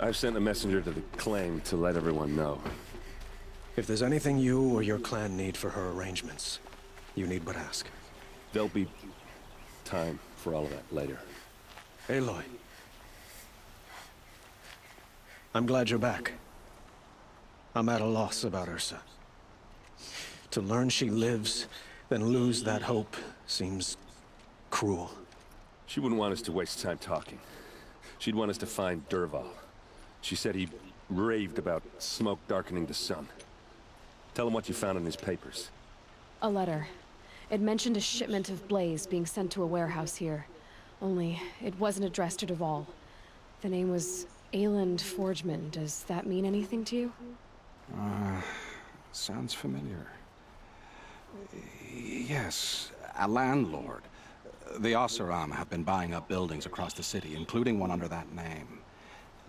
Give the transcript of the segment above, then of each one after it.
I've sent a messenger to the claim to let everyone know. If there's anything you or your clan need for her arrangements, you need but ask. There'll be time for all of that later. Aloy. I'm glad you're back. I'm at a loss about Ursa. To learn she lives, then lose that hope, seems cruel. She wouldn't want us to waste time talking. She'd want us to find Dervahl. She said he raved about smoke darkening the sun. Tell him what you found in his papers. A letter. It mentioned a shipment of blaze being sent to a warehouse here. Only, it wasn't addressed to Dervahl. The name was Ayland Forgeman. Does that mean anything to you? Sounds familiar. Yes, a landlord. The Oseram have been buying up buildings across the city, including one under that name.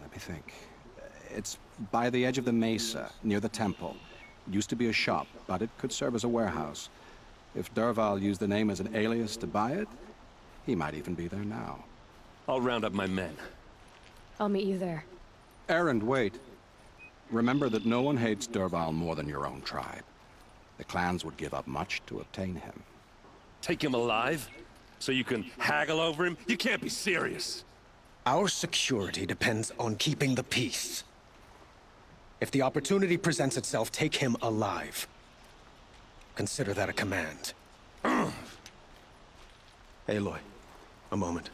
Let me think. It's by the edge of the mesa, near the temple. Used to be a shop, but it could serve as a warehouse. If Dervahl used the name as an alias to buy it, he might even be there now. I'll round up my men. I'll meet you there. Erend, wait. Remember that no one hates Dervahl more than your own tribe. The clans would give up much to obtain him. Take him alive? So you can haggle over him? You can't be serious! Our security depends on keeping the peace. If the opportunity presents itself, take him alive. Consider that a command. Aloy, a moment,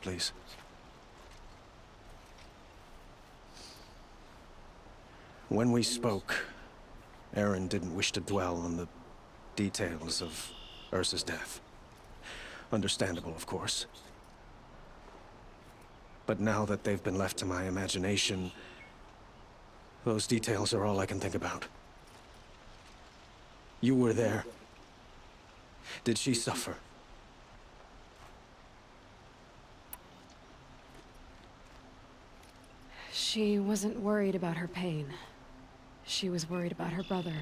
please. When we spoke, Erend didn't wish to dwell on the details of Ursa's death. Understandable, of course. But now that they've been left to my imagination, those details are all I can think about. You were there. Did she suffer? She wasn't worried about her pain. She was worried about her brother.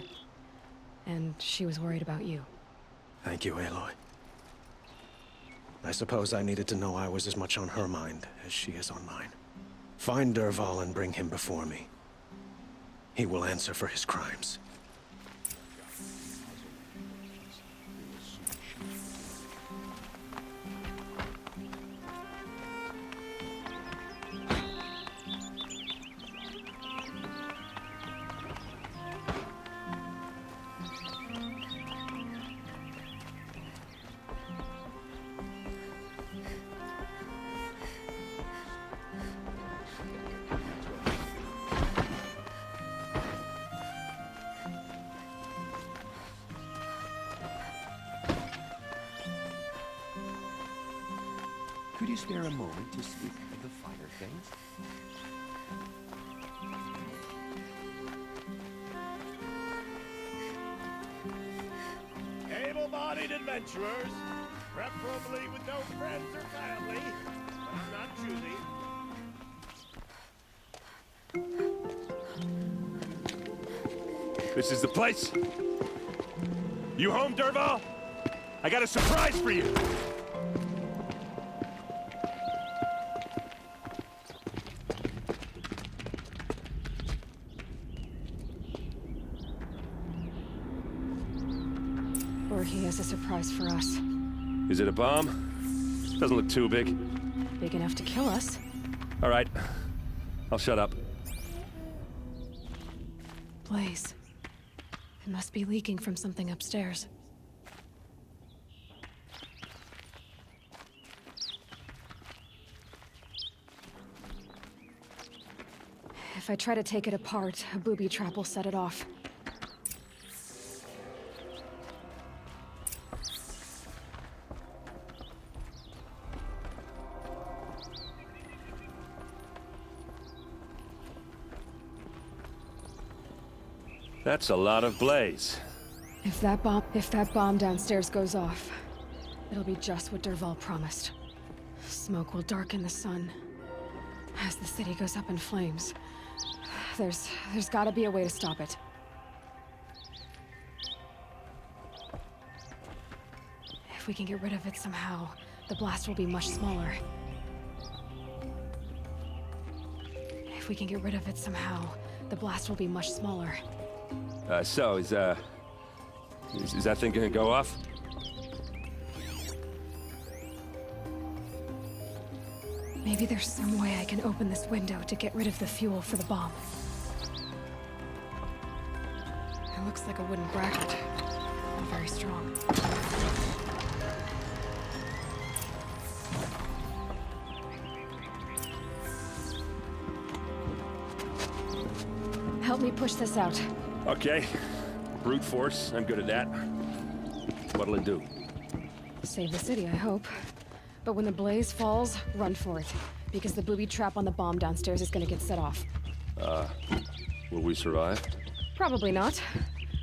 And she was worried about you. Thank you, Aloy. I suppose I needed to know I was as much on her mind as she is on mine. Find Dervahl and bring him before me. He will answer for his crimes. Could you spare a moment to speak of the finer things? Able-bodied adventurers, preferably with no friends or family, but I'm not choosy. This is the place? You home, Dervahl? I got a surprise for you! Or he has a surprise for us. Is it a bomb? Doesn't look too big. Big enough to kill us. All right. I'll shut up. Blaze. It must be leaking from something upstairs. If I try to take it apart, a booby trap will set it off. That's a lot of blaze. If that bomb downstairs goes off, it'll be just what Dervahl promised. Smoke will darken the sun. As the city goes up in flames, there's gotta be a way to stop it. If we can get rid of it somehow, the blast will be much smaller. If we can get rid of it somehow, the blast will be much smaller. So, is that thing gonna go off? Maybe there's some way I can open this window to get rid of the fuel for the bomb. It looks like a wooden bracket. And very strong. Help me push this out. Okay. Brute force, I'm good at that. What'll it do? Save the city, I hope. But when the blaze falls, run for it. Because the booby trap on the bomb downstairs is gonna get set off. Will we survive? Probably not.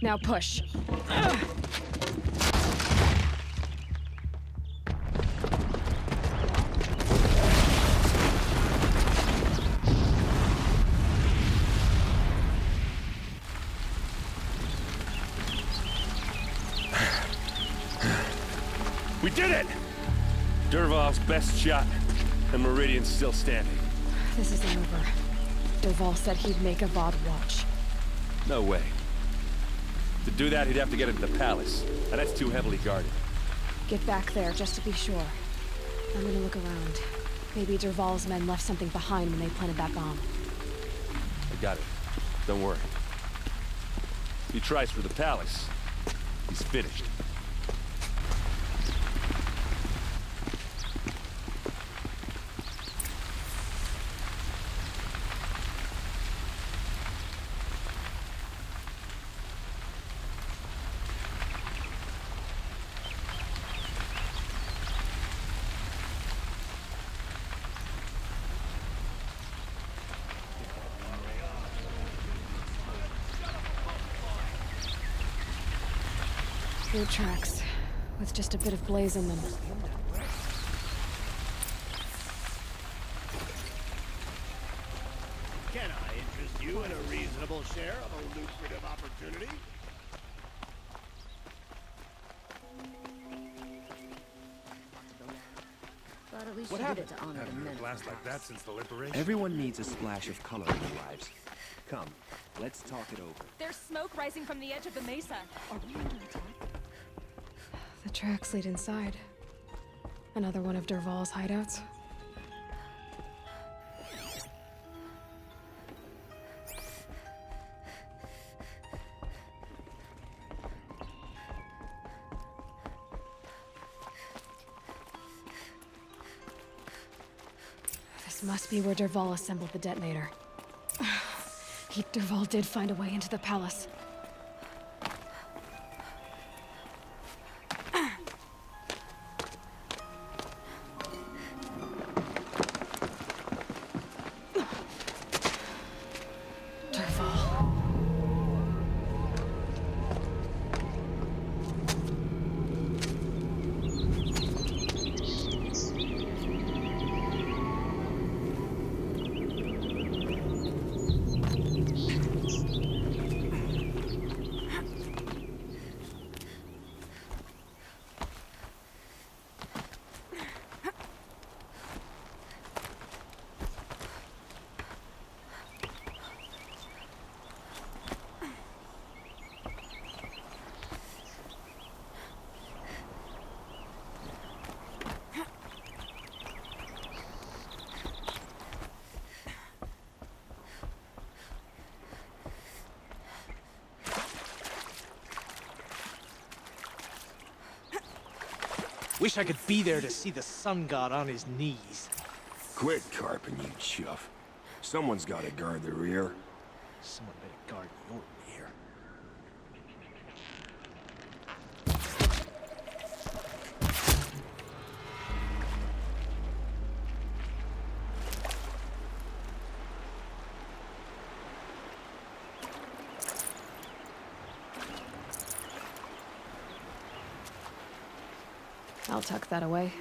Now push. We did it! Dervahl's best shot, and Meridian's still standing. This isn't over. Dervahl said he'd make Avad watch. No way. To do that, he'd have to get into the palace, and that's too heavily guarded. Get back there, just to be sure. I'm gonna look around. Maybe Dervahl's men left something behind when they planted that bomb. I got it. Don't worry. If he tries for the palace, he's finished. Boot tracks, with just a bit of blaze in them. Can I interest you in a reasonable share of a lucrative opportunity? But at least you did it to honor the men. Blast like that since the liberation. Everyone needs a splash of color in their lives. Come, let's talk it over. There's smoke rising from the edge of the mesa. Are we under attack? The tracks lead inside. Another one of Dervahl's hideouts. This must be where Dervahl assembled the detonator. Dervahl did find a way into the palace. Dervahl. Wish I could be there to see the sun god on his knees. Quit carping, you chuff. Someone's gotta guard the rear. Someone better guard your rear. I'll tuck that away.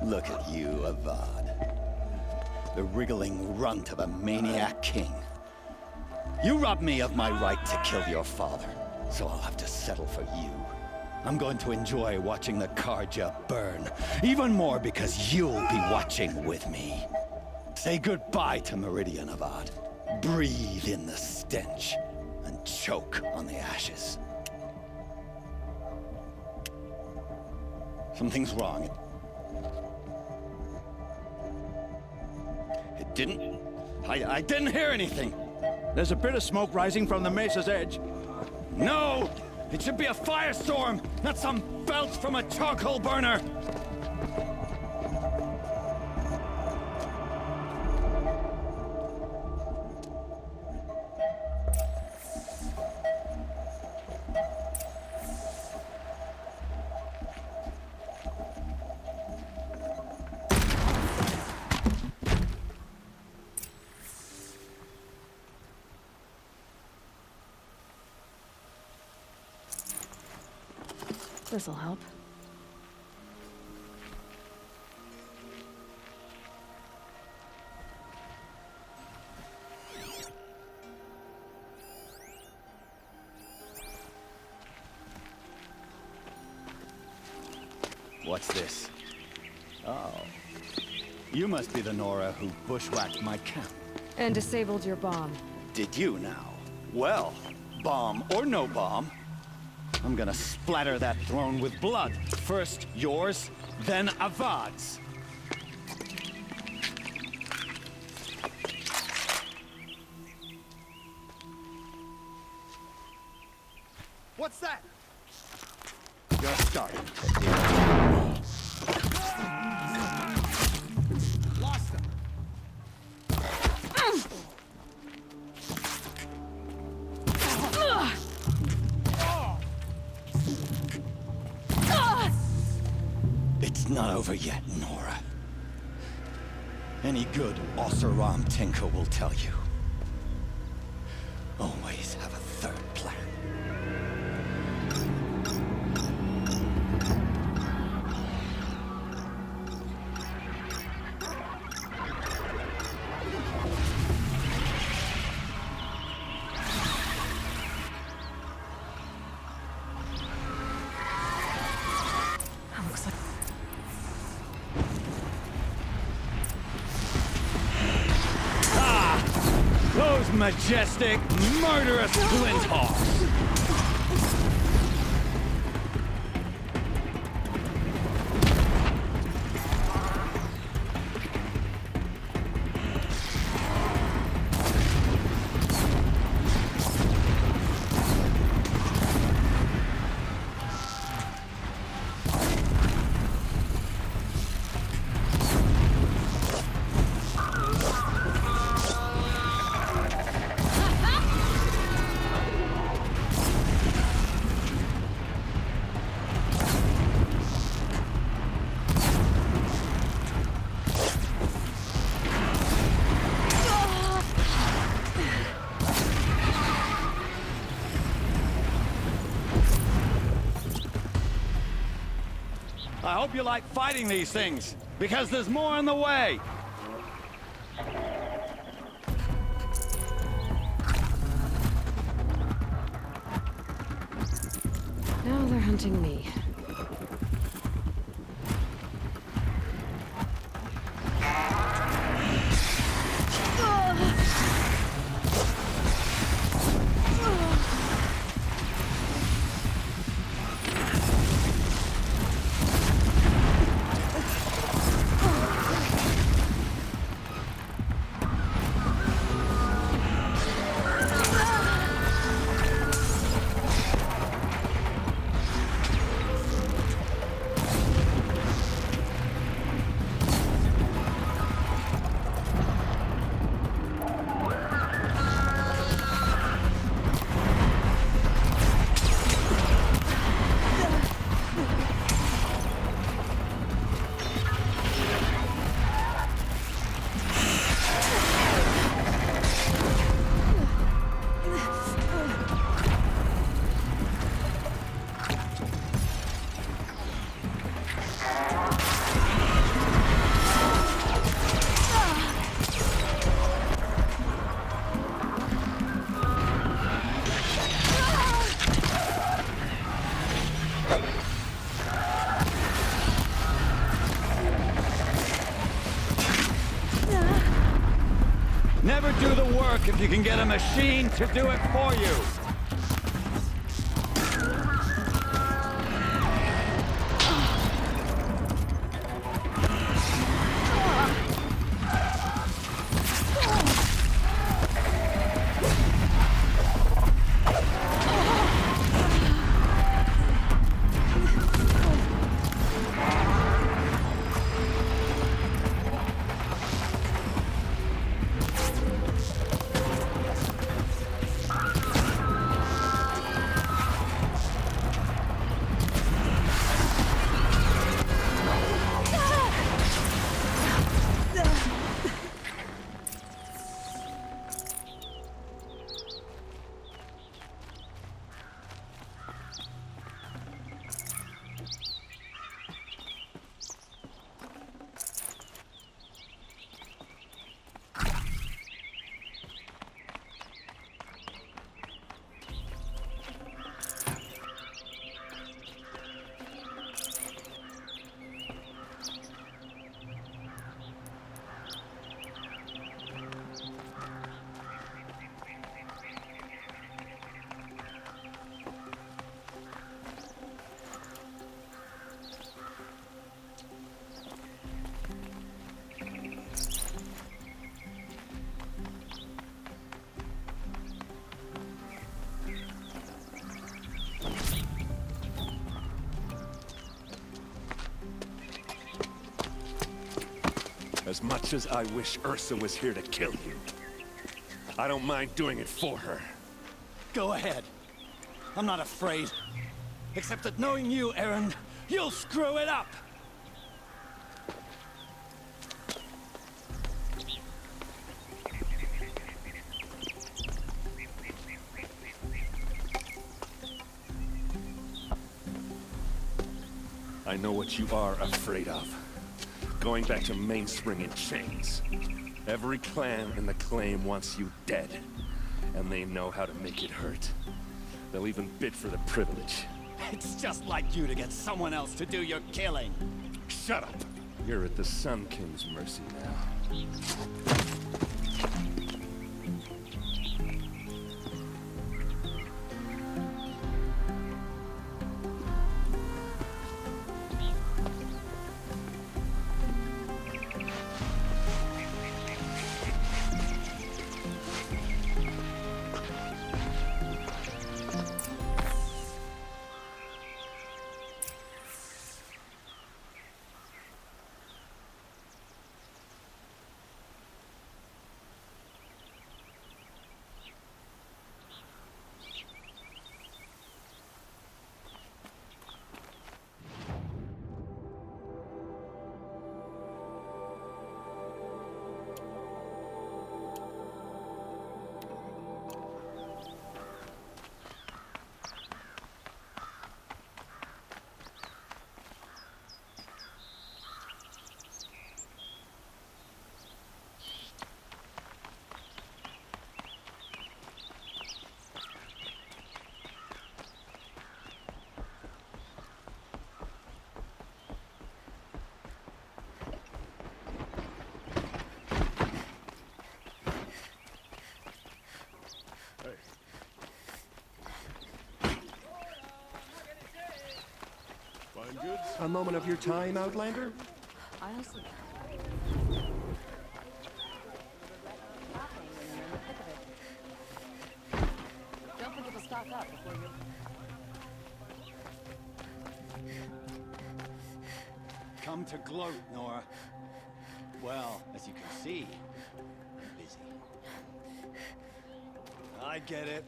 Look at you, Avad. The wriggling runt of a maniac king. You robbed me of my right to kill your father, so I'll have to settle for you. I'm going to enjoy watching the Carja burn, even more because you'll be watching with me. Say goodbye to Meridian, Avad. Breathe in the stench, and choke on the ashes. Something's wrong. It didn't... I didn't hear anything. There's a bit of smoke rising from the mesa's edge. No! It should be a firestorm, not some belch from a charcoal burner! This'll help. What's this? Oh. You must be the Nora who bushwhacked my camp. And disabled your bomb. Did you now? Well, bomb or no bomb, I'm gonna splatter that throne with blood. First yours, then Avad's. What's that? You're starting to irritate me. Lost him. It's not over yet, Nora. Any good Oseram tinker will tell you. Always have a third plan. Those majestic, murderous Flinthawks! I hope you like fighting these things, because there's more in the way. Now they're hunting me. if you can get a machine to do it for you. As much as I wish Ursa was here to kill you, I don't mind doing it for her. Go ahead. I'm not afraid. Except that knowing you, Aaron, you'll screw it up! I know what you are afraid of. Going back to Mainspring in chains. Every clan in the Claim wants you dead. And they know how to make it hurt. They'll even bid for the privilege. It's just like you to get someone else to do your killing. Shut up! You're at the Sun King's mercy now. A moment of your time, Outlander? I also... Don't forget to stock up before you... Come to gloat, Nora. Well, as you can see, I'm busy. I get it.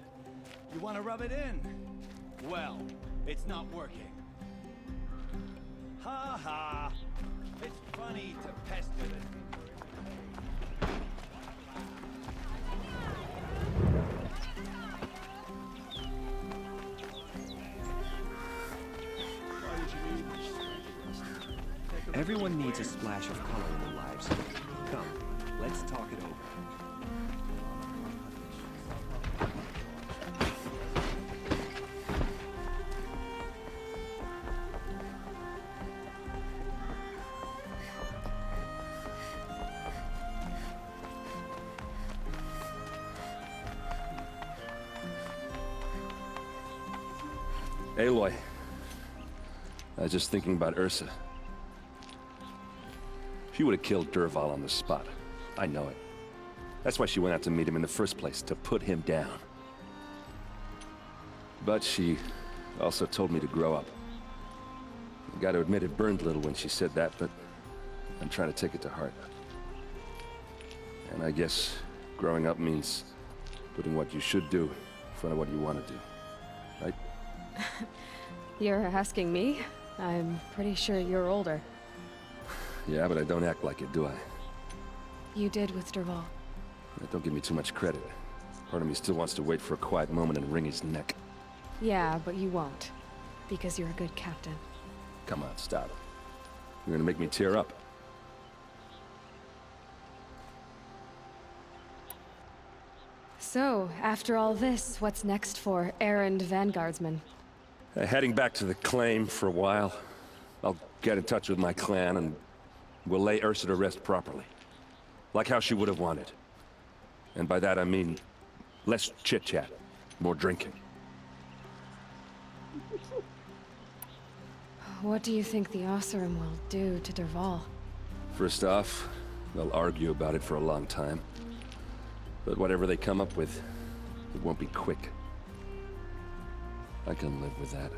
You want to rub it in? Well, it's not working. Ha ha! It's funny to pester the... Everyone needs a splash of color in their lives. Come, let's talk it over. Aloy. I was just thinking about Ursa. She would have killed Dervahl on the spot. I know it. That's why she went out to meet him in the first place, to put him down. But she also told me to grow up. I gotta admit it burned a little when she said that, but I'm trying to take it to heart. And I guess growing up means putting what you should do in front of what you want to do. Right? You're asking me? I'm pretty sure you're older. Yeah, but I don't act like it, do I? You did with Dervahl. Don't give me too much credit. Part of me still wants to wait for a quiet moment and wring his neck. Yeah, but you won't. Because you're a good captain. Come on, stop it. You're gonna make me tear up. So, after all this, what's next for errand vanguardsman? Heading back to the claim for a while. I'll get in touch with my clan and we'll lay Ursa to rest properly. Like how she would have wanted. And by that I mean less chit-chat, more drinking. What do you think the Oseram will do to Dervahl? First off, they'll argue about it for a long time. But whatever they come up with, it won't be quick. I can live with that.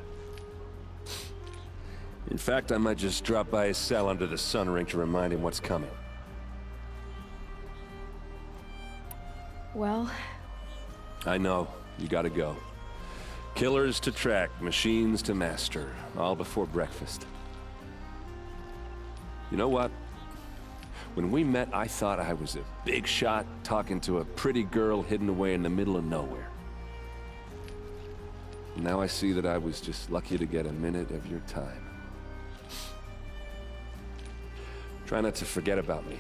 In fact, I might just drop by his cell under the sun ring to remind him what's coming. Well... I know. You gotta go. Killers to track, machines to master, all before breakfast. You know what? When we met, I thought I was a big shot talking to a pretty girl hidden away in the middle of nowhere. Now I see that I was just lucky to get a minute of your time. Try not to forget about me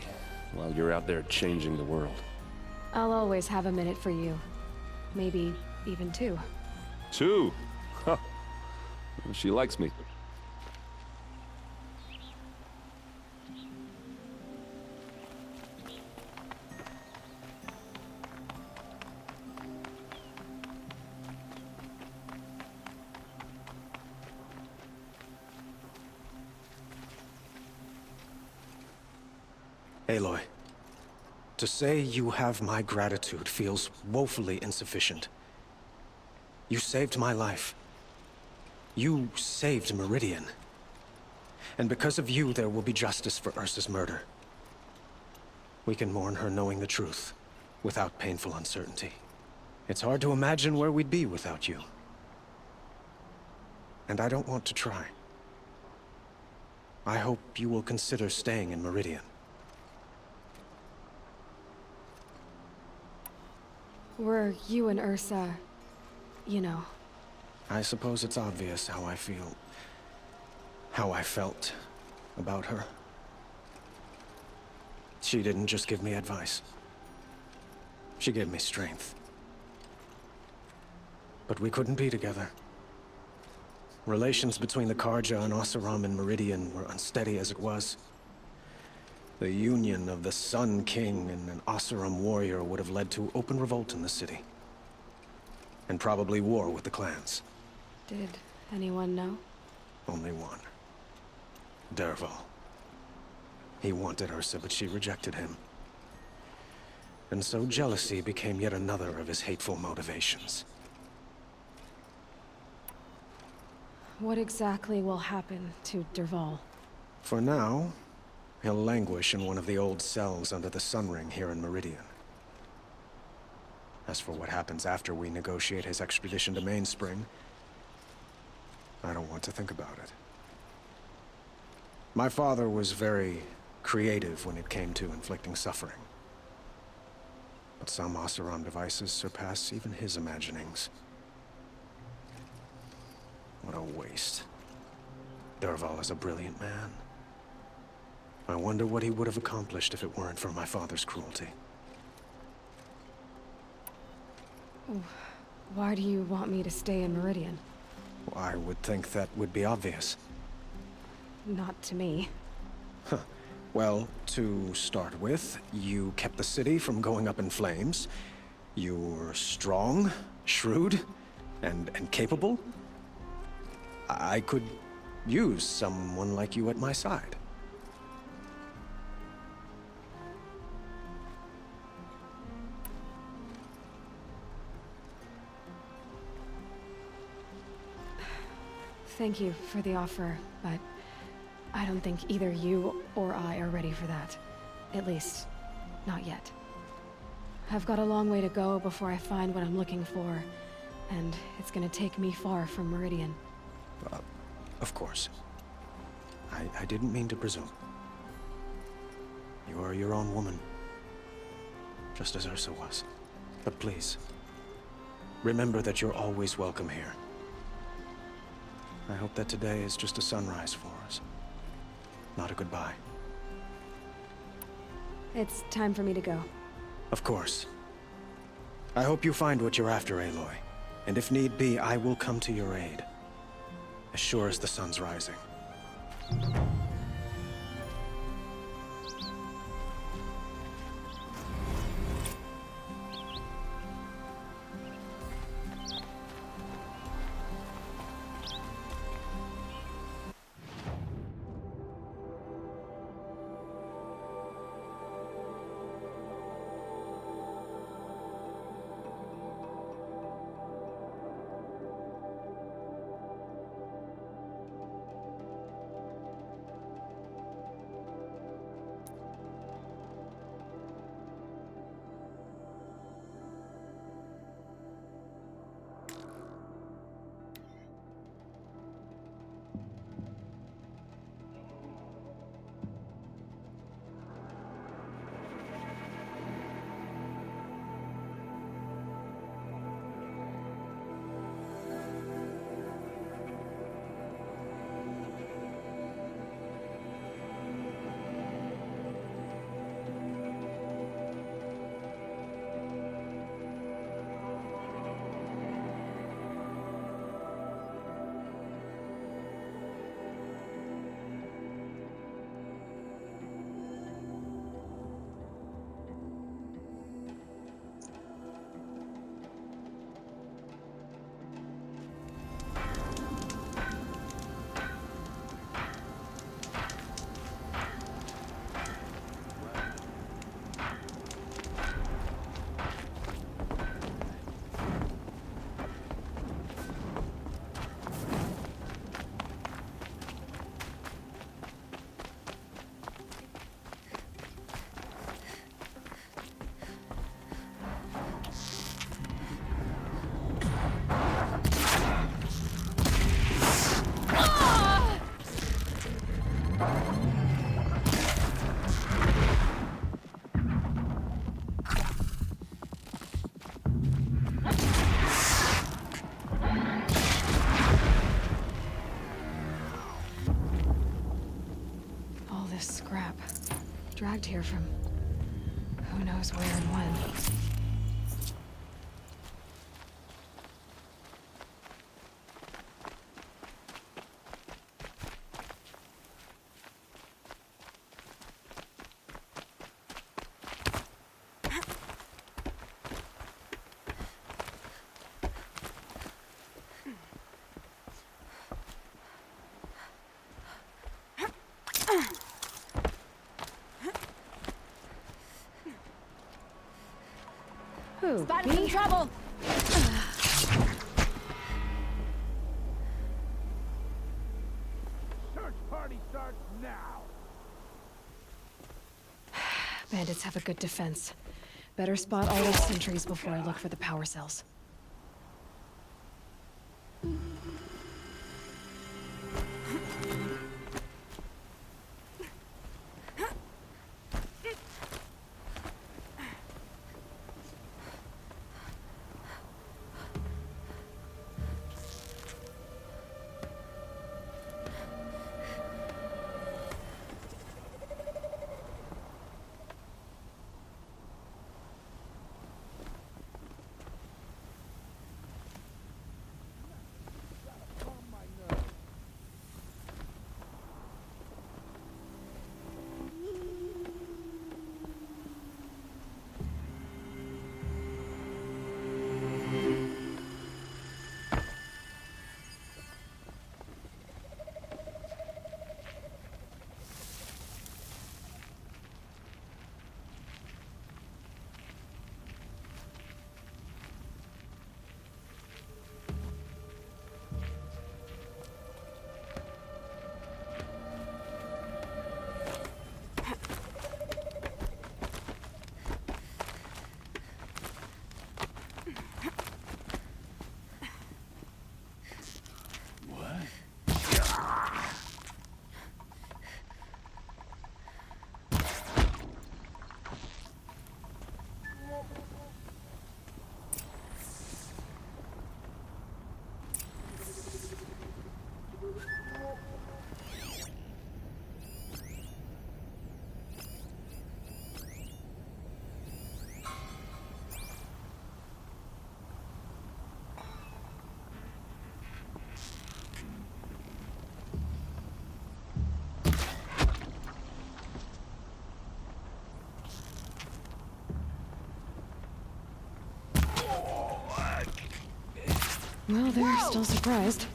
while you're out there changing the world. I'll always have a minute for you. Maybe even two. Two? Huh. Well, she likes me. Aloy, to say you have my gratitude feels woefully insufficient. You saved my life. You saved Meridian. And because of you, there will be justice for Ursa's murder. We can mourn her knowing the truth, without painful uncertainty. It's hard to imagine where we'd be without you. And I don't want to try. I hope you will consider staying in Meridian. Were you and Ursa, you know? I suppose it's obvious how I feel. How I felt about her. She didn't just give me advice. She gave me strength. But we couldn't be together. Relations between the Carja and Oseram and Meridian were unsteady as it was. The union of the Sun King and an Oseram warrior would have led to open revolt in the city. And probably war with the clans. Did anyone know? Only one. Dervahl. He wanted Ursa, but she rejected him. And so jealousy became yet another of his hateful motivations. What exactly will happen to Dervahl? For now, he'll languish in one of the old cells under the Sun Ring here in Meridian. As for what happens after we negotiate his extradition to Mainspring, I don't want to think about it. My father was very creative when it came to inflicting suffering. But some Oseram devices surpass even his imaginings. What a waste. Dervahl is a brilliant man. I wonder what he would have accomplished if it weren't for my father's cruelty. Why do you want me to stay in Meridian? I would think that would be obvious. Not to me. Huh. Well, to start with, you kept the city from going up in flames. You were strong, shrewd, and capable. I could use someone like you at my side. Thank you for the offer, but I don't think either you or I are ready for that. At least, not yet. I've got a long way to go before I find what I'm looking for, and it's gonna take me far from Meridian. Of course. I didn't mean to presume. You are your own woman, just as Ursa was. But please, remember that you're always welcome here. I hope that today is just a sunrise for us, not a goodbye. It's time for me to go. Of course. I hope you find what you're after, Aloy. And if need be, I will come to your aid. As sure as the sun's rising. Scrap. Dragged here from who knows where and when. Who? Spotted some trouble! Search party starts now! Bandits have a good defense. Better spot all those sentries before I look for the power cells. Well, they're still surprised.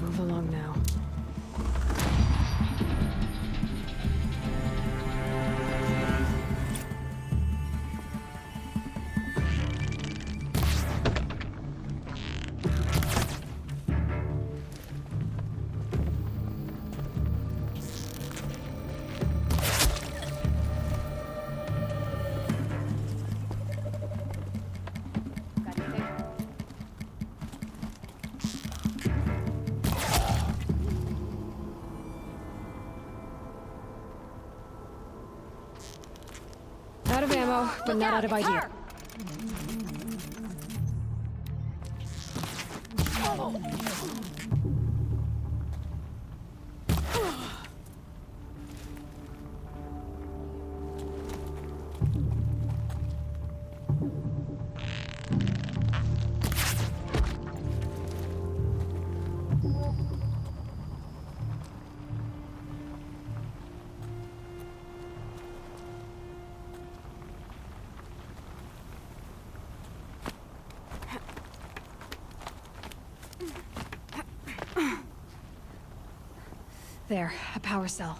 Move along now. Got anything? Out of ammo, but not out of It's idea. her. There, a power cell.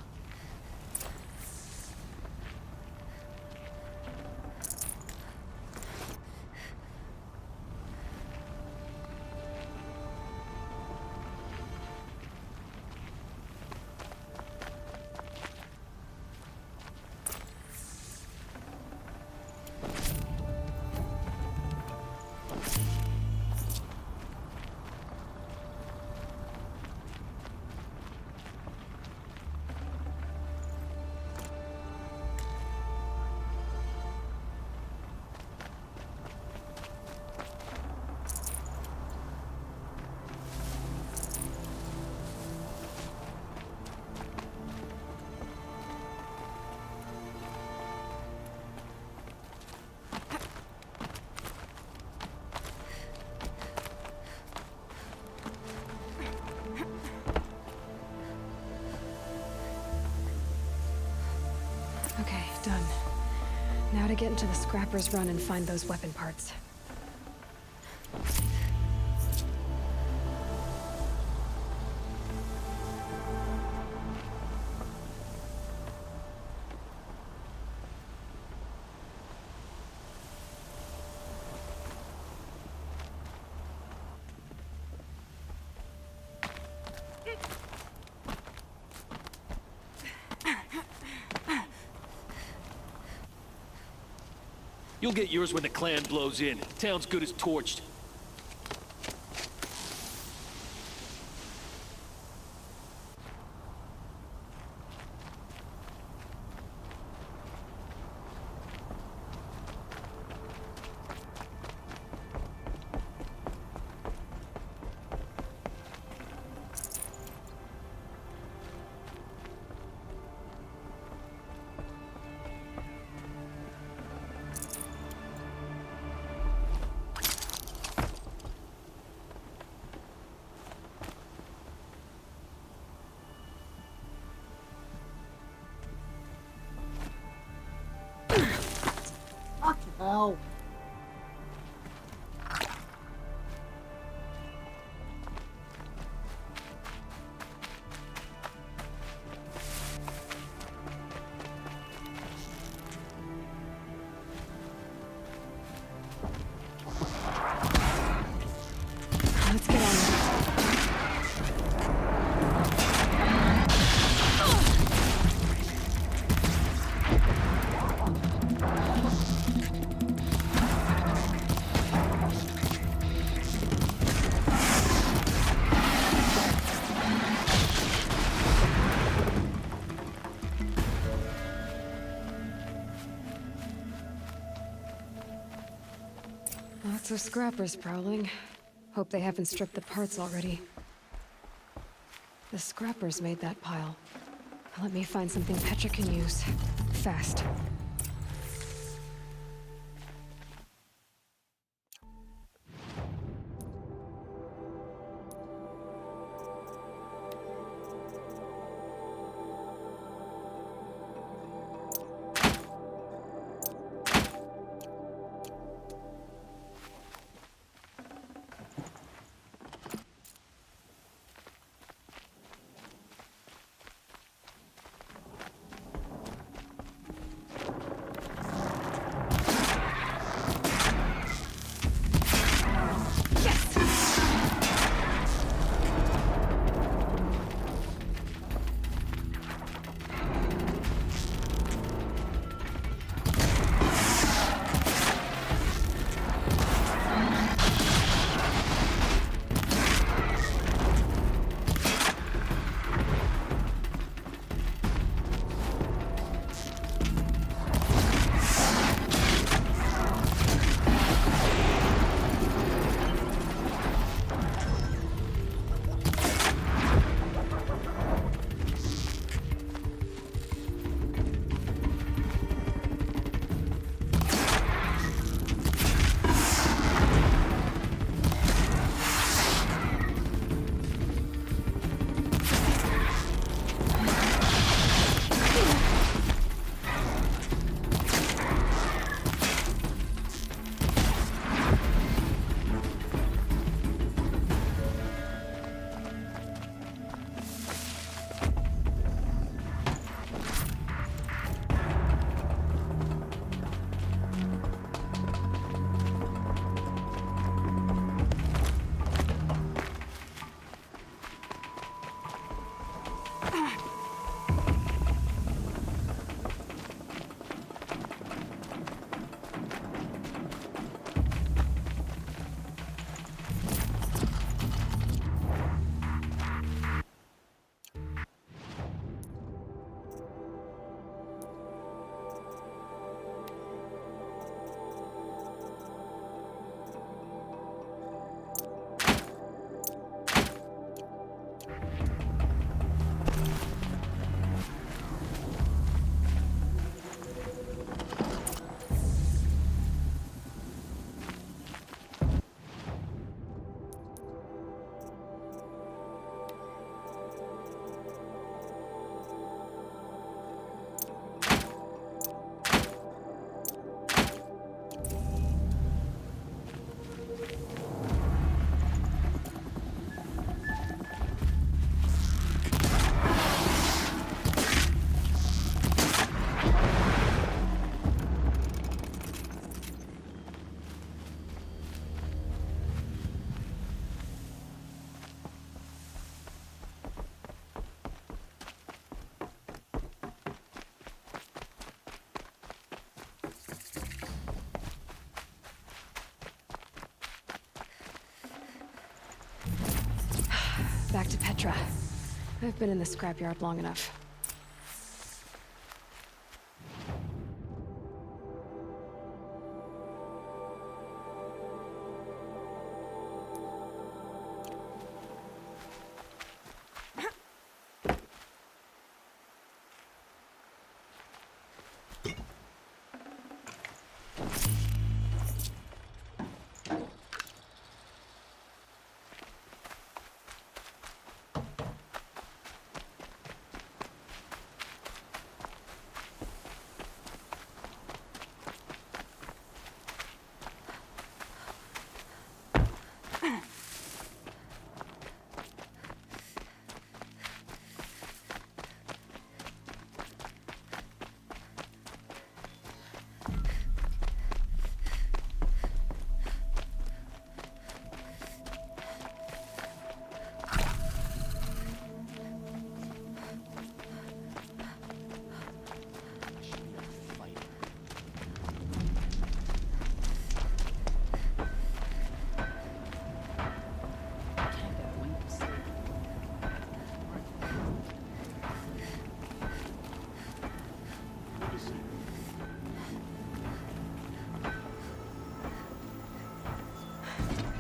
Okay, done. Now to get into the Scrapper's Run and find those weapon parts. You'll get yours when the clan blows in. Town's good as torched. Oh. Let's get on with it. of scrappers prowling. Hope they haven't stripped the parts already. The scrappers made that pile. Let me find something Petra can use. Fast. Back to Petra. I've been in the scrapyard long enough.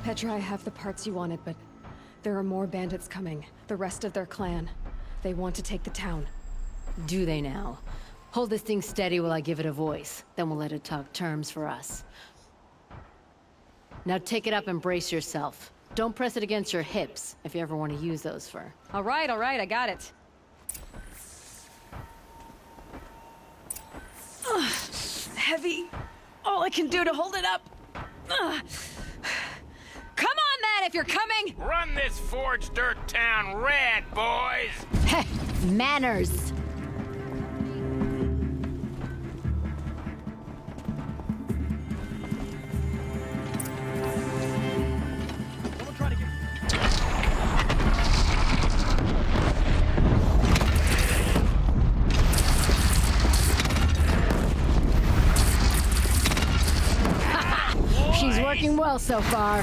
Petra, I have the parts you wanted, but there are more bandits coming. The rest of their clan. They want to take the town. Do they now? Hold this thing steady while I give it a voice. Then we'll let it talk terms for us. Now take it up and brace yourself. Don't press it against your hips, if you ever want to use those for... All right, I got it. Heavy. All I can do to hold it up. Come on, then, if you're coming! Run this forged dirt town red, boys! Heh, manners! She's working well so far.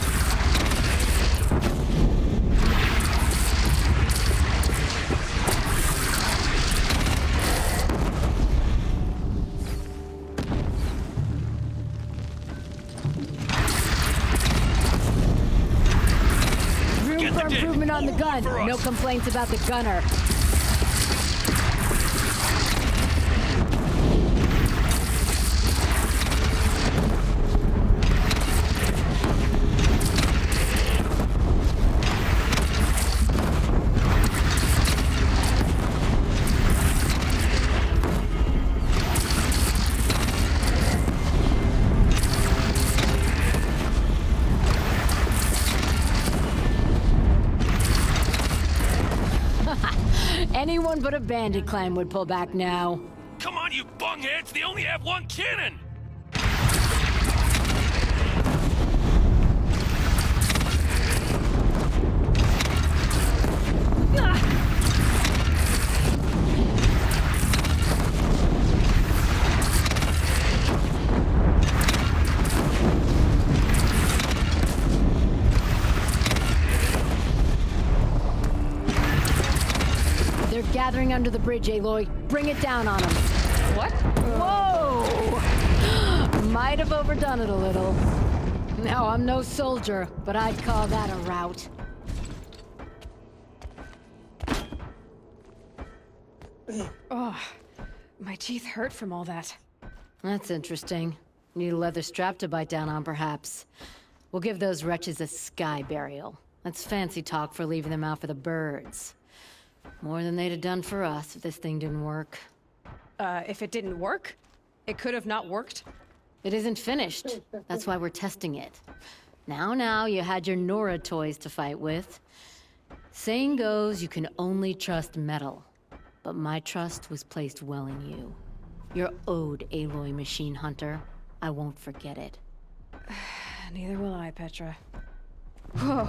Room for improvement on the gun. No complaints about the gunner. Anyone but a bandit clan would pull back now. Come on, you bungheads! They only have one cannon! They're gathering under the bridge, Aloy. Bring it down on them. What? Whoa! Might have overdone it a little. Now, I'm no soldier, but I'd call that a rout. Oh, my teeth hurt from all that. That's interesting. Need a leather strap to bite down on, perhaps. We'll give those wretches a sky burial. That's fancy talk for leaving them out for the birds. More than they'd have done for us if this thing didn't work. If it didn't work? It could have not worked? It isn't finished. That's why we're testing it. Now, you had your Nora toys to fight with. Saying goes, you can only trust metal. But my trust was placed well in you. You're owed, Aloy Machine Hunter. I won't forget it. Neither will I, Petra. Whoa.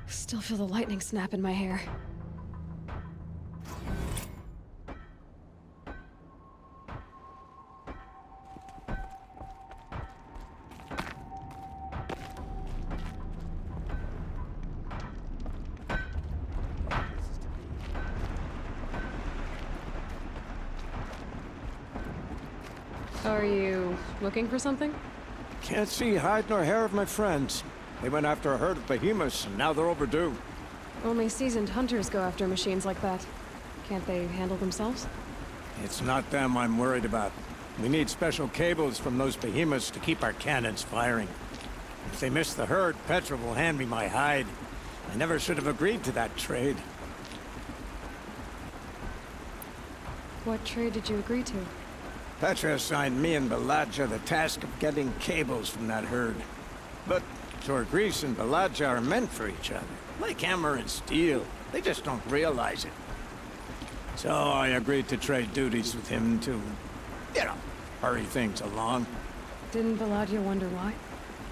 Still feel the lightning snap in my hair. Are you looking for something? Can't see hide nor hair of my friends. They went after a herd of behemoths, and now they're overdue. Only seasoned hunters go after machines like that. Can't they handle themselves? It's not them I'm worried about. We need special cables from those behemoths to keep our cannons firing. If they miss the herd, Petra will hand me my hide. I never should have agreed to that trade. What trade did you agree to? Petra assigned me and Baladja the task of getting cables from that herd. But Torgris and Baladja are meant for each other, like hammer and steel. They just don't realize it. So I agreed to trade duties with him to, hurry things along. Didn't Baladja wonder why?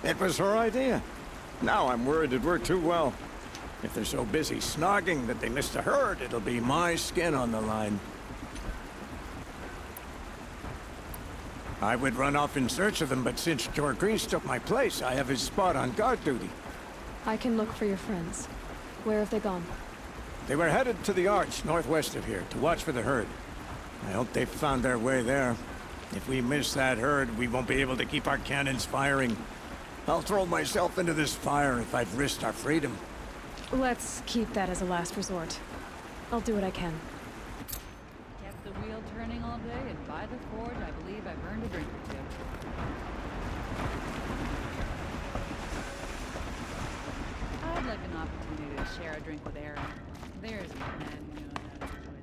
It was her idea. Now I'm worried it worked too well. If they're so busy snogging that they miss the herd, it'll be my skin on the line. I would run off in search of them, but since Torgris took my place, I have his spot on guard duty. I can look for your friends. Where have they gone? They were headed to the Arch, northwest of here, to watch for the herd. I hope they've found their way there. If we miss that herd, we won't be able to keep our cannons firing. I'll throw myself into this fire if I've risked our freedom. Let's keep that as a last resort. I'll do what I can. Kept the wheel turning all day, and by the forge, I believe I've earned a drink or two. I'd like an opportunity to share a drink with Aaron. There's a man who knows how to enjoy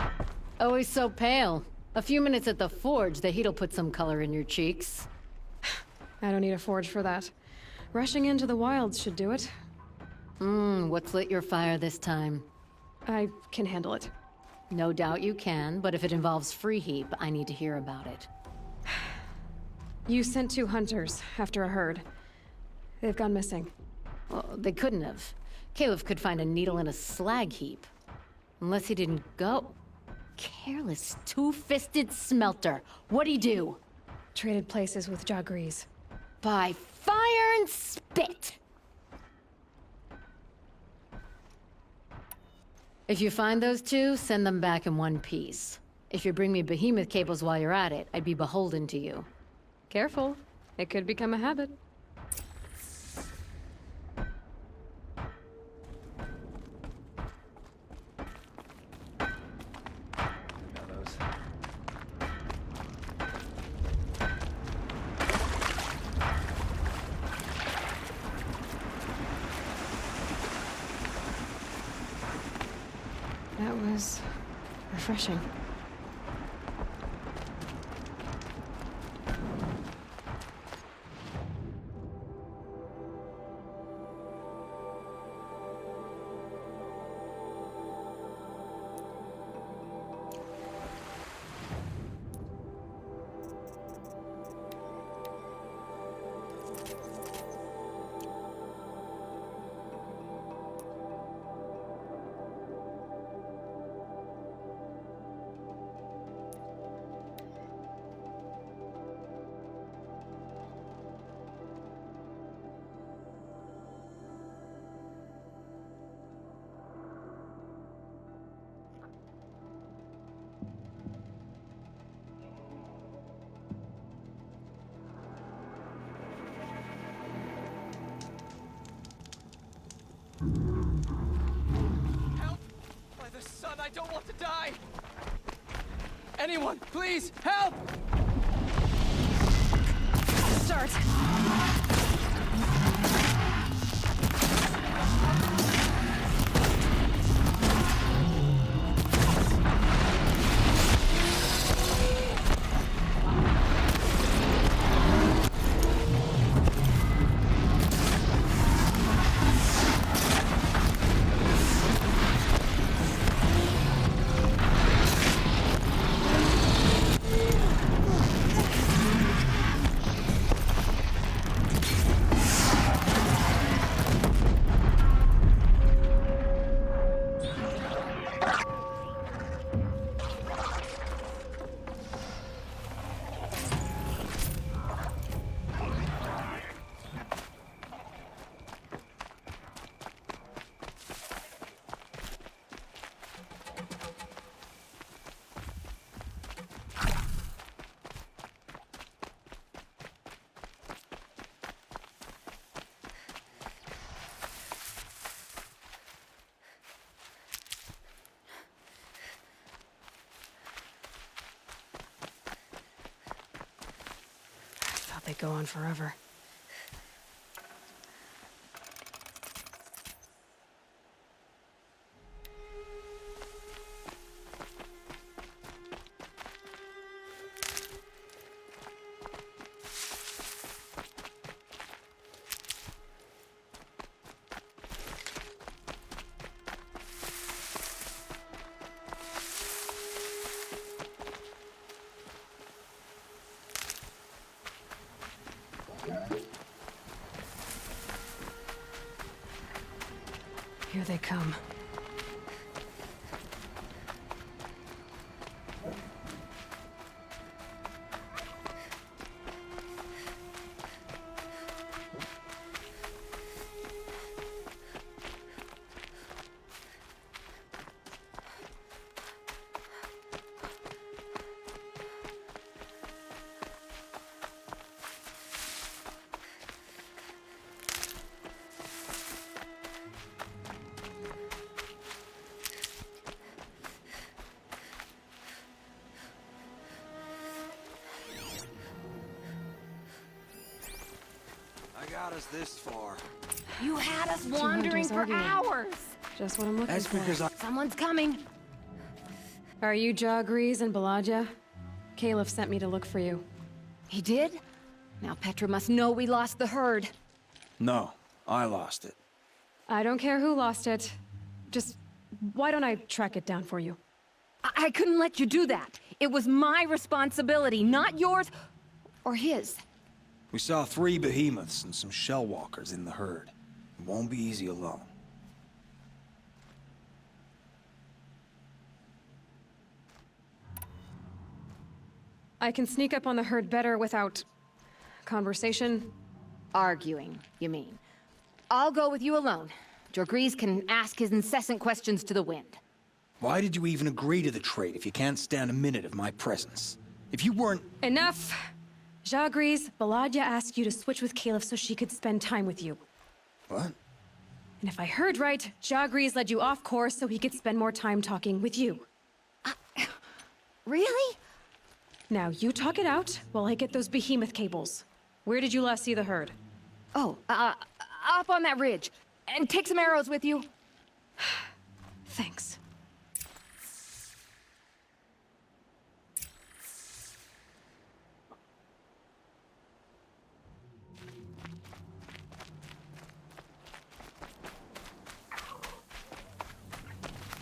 life. Always so pale. A few minutes at the forge, the heat'll put some color in your cheeks. I don't need a forge for that. Rushing into the wilds should do it. What's lit your fire this time? I can handle it. No doubt you can, but if it involves Freeheap, I need to hear about it. You sent 2 hunters after a herd. They've gone missing. Well, they couldn't have. Caleb could find a needle in a slag heap. Unless he didn't go. Careless, two-fisted smelter. What'd he do? Traded places with Jagrees. By fire and spit! If you find those 2, send them back in one piece. If you bring me behemoth cables while you're at it, I'd be beholden to you. Careful. It could become a habit. That was refreshing. Help! By the sun, I don't want to die! Anyone, please, help! Start! They go on forever. Here they come. got us this far? You had us Two wandering hunters for arguing. hours. Just what I'm looking That's for. because I... Someone's coming. Are you Jagrees and Baladja? Caliph sent me to look for you. He did? Now Petra must know we lost the herd. No, I lost it. I don't care who lost it. Just, why don't I track it down for you? I couldn't let you do that. It was my responsibility, not yours or his. We saw 3 behemoths and some shell walkers in the herd. It won't be easy alone. I can sneak up on the herd better without... conversation? Arguing, you mean. I'll go with you alone. Jagrees can ask his incessant questions to the wind. Why did you even agree to the trade if you can't stand a minute of my presence? If you weren't... Enough! Jagrees, Baladja asked you to switch with Caliph so she could spend time with you. What? And if I heard right, Jagrees led you off course so he could spend more time talking with you. Really? Now, you talk it out while I get those behemoth cables. Where did you last see the herd? Oh, up on that ridge. And take some arrows with you. Thanks.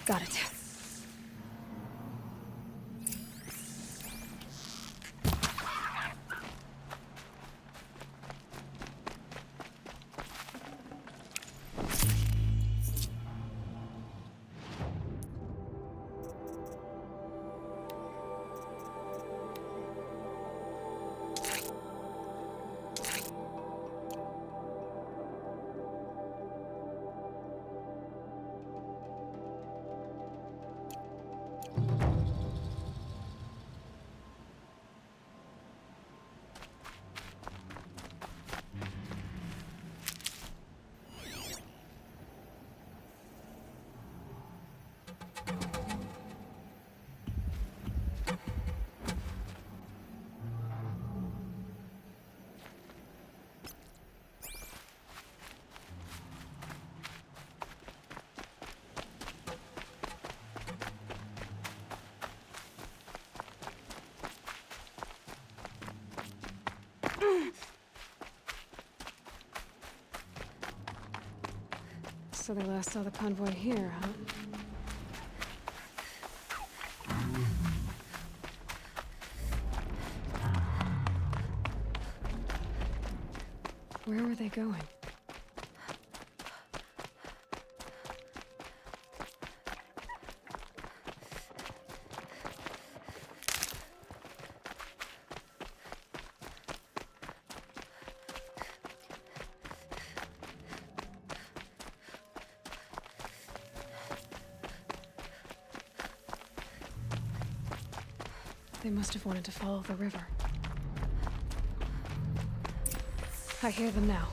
Got it. So they last saw the convoy here, huh? Where were they going? They must have wanted to follow the river. I hear them now.